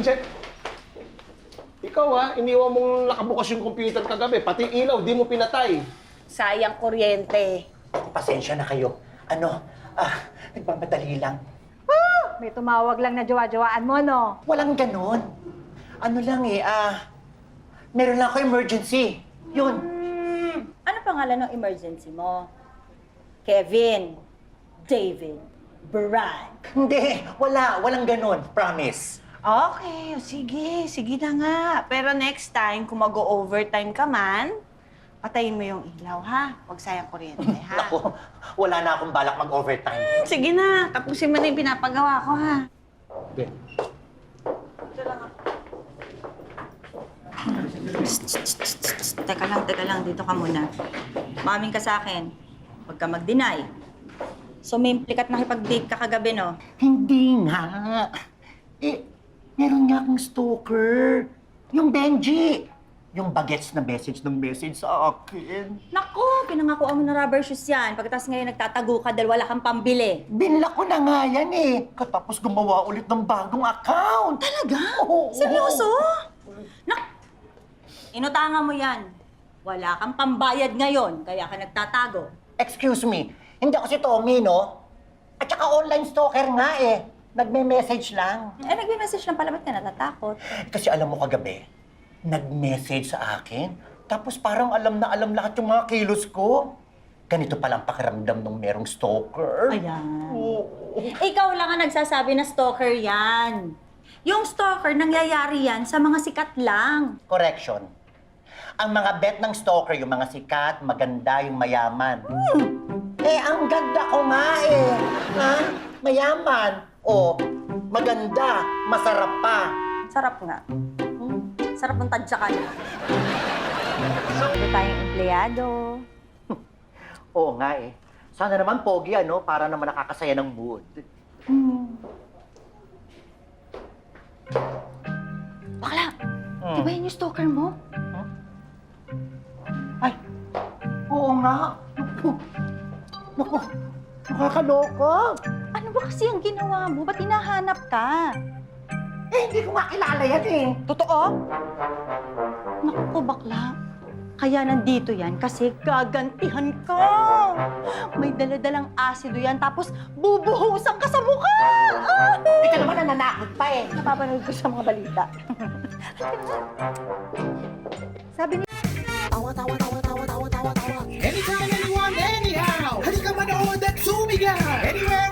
Vincent? Ikaw iniwan mong nakabukas yung computer kagabi, pati ilaw, di mo pinatay. Sayang kuryente. Pasensya na kayo. Nagmamadali lang. May tumawag lang na jowa-jowaan mo, no? Walang ganon. Meron lang ako emergency. Yun. Ano pangalan ng emergency mo? Kevin, David, Brad. Hindi, walang ganon. Promise. Okay, sige na nga. Pero next time, kung mag-overtime ka man, patayin mo yung ilaw, ha? Huwag sayang kuryente, ha? Ako, wala na akong balak mag-overtime. Sige na, tapusin mo na yung pinapagawa ko, ha? Okay. Teka lang, dito ka muna. Maming ka sa akin. Huwag ka mag-deny. So, may implikat nakipag-date ka kagabi, no? Hindi nga. Meron nga akong stalker. Yung Benji. Yung bagets na message sa akin. Naku, pinangakuan mo na rubber shoes yan. Pagkatapos ngayon nagtatago ka dahil wala kang pambili. Binla ko na nga yan Katapos gumawa ulit ng bagong account. Talaga? Oo. Seryoso? Inutangan mo yan. Wala kang pambayad ngayon, kaya ka nagtatago. Excuse me, hindi ako si Tommy, no? At saka online stalker nga Nagme-message lang. Nagme-message lang pala, ba't ka natatakot? Kasi alam mo kagabi, nag-message sa akin, tapos parang alam na alam lahat yung mga kilos ko. Ganito palang pakiramdam nung merong stalker. Ayan. Ikaw lang ang nagsasabi na stalker yan. Yung stalker, nangyayari yan sa mga sikat lang. Correction. Ang mga bet ng stalker, yung mga sikat, maganda, yung mayaman. Ang ganda ko nga Ha? Mayaman. Maganda, masarap pa. Sarap nga. Sarap ng tadyakan. Ito tayong empleyado. Oo nga Sana naman pogi, para naman nakakasaya ng mood. Bakla, di ba yun yung stalker mo? Ay, oo nga. Naku, nakakaloka. Ano ba kasi ang ginawa mo? Ba't hinahanap ka? Hindi ko makilala yan Totoo? Naku, bakla. Kaya nandito yan kasi gagantihan ka. May daladalang asido yan tapos bubuhusan ka sa mukha. Hindi ka naman nananakot pa Napapanood ko sa mga balita. Sabi ni... Anytime, anyone, anyhow. Halika manood at sumigaw. Anywhere